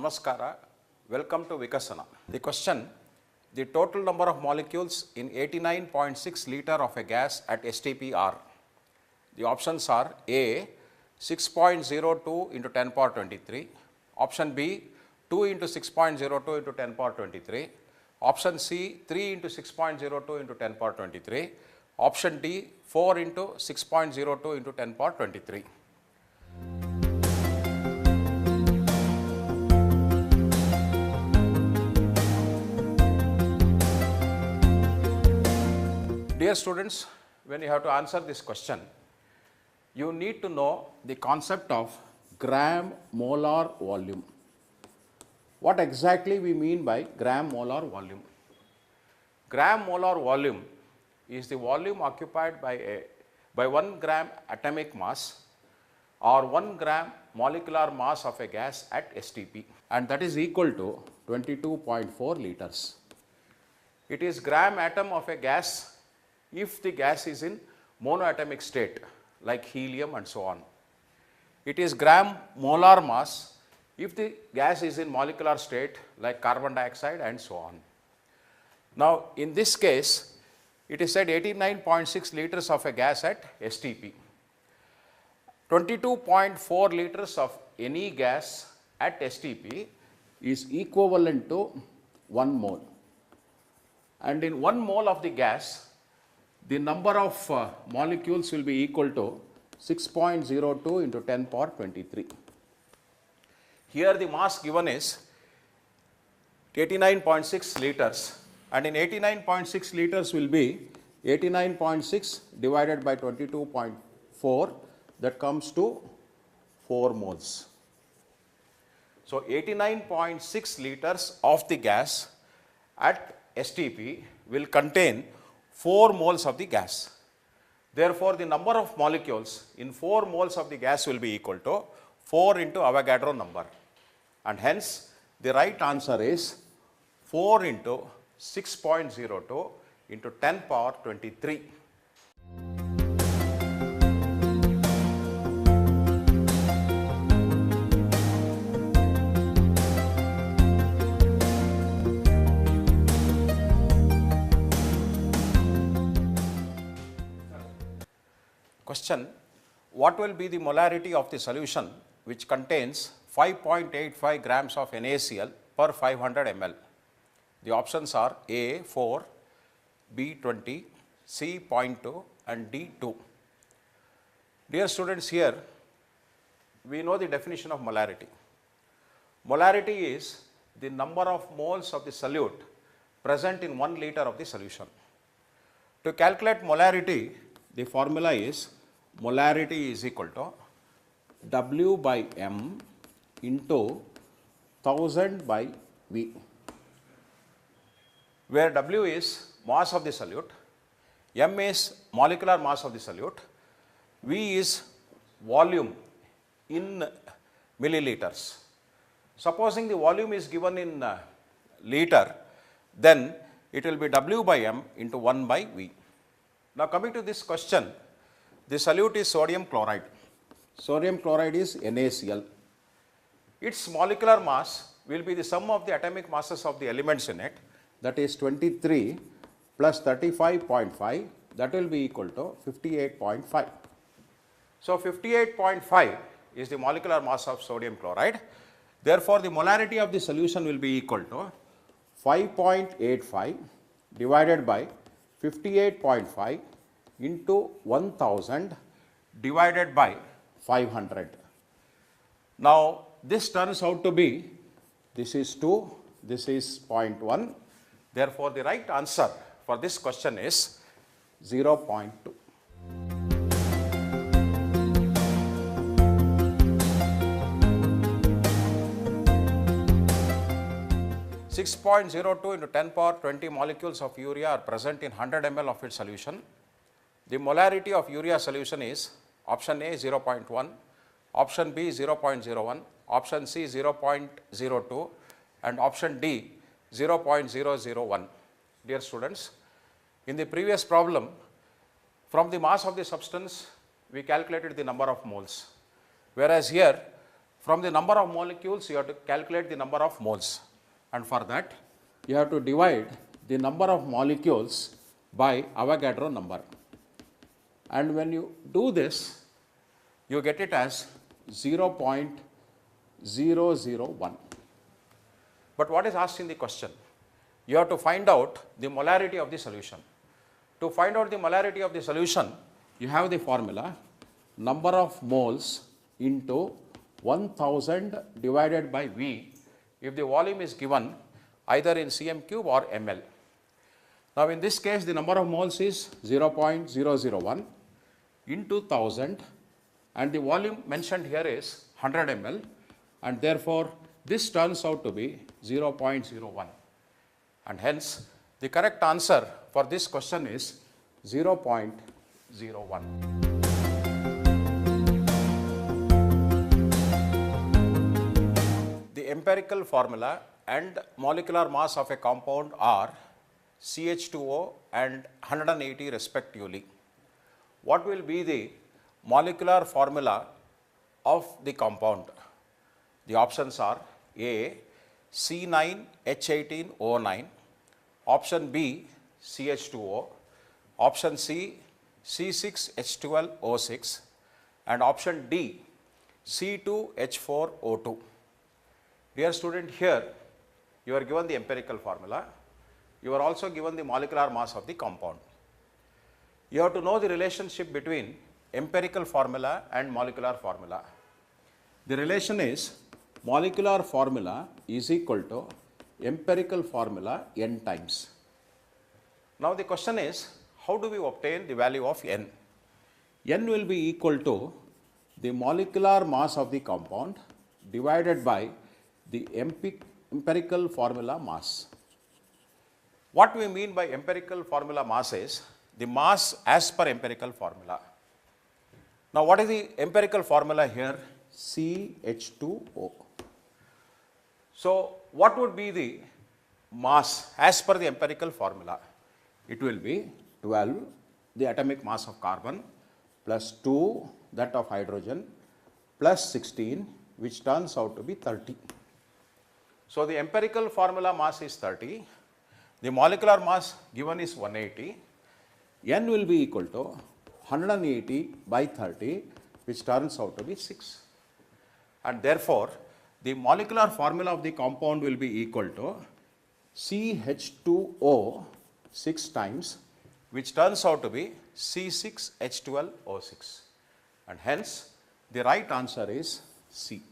Namaskara, welcome to Vikasana. The question, the total number of molecules in 89.6 liter of a gas at STP are. The options are A 6.02 into 10 power 23, option B 2 into 6.02 into 10 power 23, option C 3 into 6.02 into 10 power 23, option D 4 into 6.02 into 10 power 23. Dear students, when you have to answer this question, you need to know the concept of gram molar volume. What exactly we mean by gram molar volume? Gram molar volume is the volume occupied by 1 gram atomic mass or 1 gram molecular mass of a gas at STP, and that is equal to 22.4 liters. It is gram atom of a gas if the gas is in monoatomic state like helium and so on. It is gram molar mass if the gas is in molecular state like carbon dioxide and so on. Now, in this case, it is said 89.6 liters of a gas at STP. 22.4 liters of any gas at STP is equivalent to 1 mole. And in 1 mole of the gas, the number of molecules will be equal to 6.02 into 10 power 23. Here the mass given is 89.6 liters, and in 89.6 liters will be 89.6 divided by 22.4, that comes to 4 moles. So 89.6 liters of the gas at STP will contain 4 moles of the gas. Therefore, the number of molecules in 4 moles of the gas will be equal to 4 into Avogadro number, and hence the right answer is 4 into 6.02 into 10 power 23. Question, what will be the molarity of the solution which contains 5.85 grams of NaCl per 500 ml? The options are A 4, B 20, C 0.2 and D 2. Dear students, here we know the definition of molarity. Molarity is the number of moles of the solute present in 1 liter of the solution. To calculate molarity, the formula is molarity is equal to W by M into 1000 by V, where W is mass of the solute, M is molecular mass of the solute, V is volume in milliliters. Supposing the volume is given in liter, then it will be W by M into 1 by V. Now, coming to this question, the solute is sodium chloride. Sodium chloride is NaCl. Its molecular mass will be the sum of the atomic masses of the elements in it, that is 23 plus 35.5, that will be equal to 58.5. So, 58.5 is the molecular mass of sodium chloride. Therefore, the molarity of the solution will be equal to 5.85 divided by 58.5 into 1000 divided by 500. Now, this turns out to be, this is 2, this is 0.1. Therefore, the right answer for this question is 0.2. 6.02 into 10 power 20 molecules of urea are present in 100 ml of its solution. The molarity of urea solution is option A 0.1, option B 0.01, option C 0.02 and option D 0.001. Dear students, in the previous problem, from the mass of the substance we calculated the number of moles, whereas here From the number of molecules, you have to calculate the number of moles. And for that, you have to divide the number of molecules by Avogadro number. And when you do this, you get it as 0.001. But what is asked in the question? You have to find out the molarity of the solution. To find out the molarity of the solution, you have the formula number of moles into 1000 divided by V if the volume is given either in cm cube or ml. Now, in this case, the number of moles is 0.001 into 1000, and the volume mentioned here is 100 ml, and therefore, this turns out to be 0.01, and hence the correct answer for this question is 0.01. The empirical formula and molecular mass of a compound are CH2O and 180 respectively. What will be the molecular formula of the compound? The options are A, C9H18O9, option B, CH2O, option C, C6H12O6, and option D, C2H4O2. Dear student, here you are given the empirical formula. You are also given the molecular mass of the compound. You have to know the relationship between empirical formula and molecular formula. The relation is molecular formula is equal to empirical formula n times. Now, the question is, how do we obtain the value of n? N will be equal to the molecular mass of the compound divided by the empirical formula mass. What we mean by empirical formula mass is the mass as per empirical formula. Now, what is the empirical formula here? CH2O. So, what would be the mass as per the empirical formula? It will be 12, the atomic mass of carbon, plus 2, that of hydrogen, plus 16, which turns out to be 30. So, the empirical formula mass is 30, the molecular mass given is 180, n will be equal to 180 by 30, which turns out to be 6. And therefore, the molecular formula of the compound will be equal to CH2O 6 times, which turns out to be C6H12O6. And hence, the right answer is C.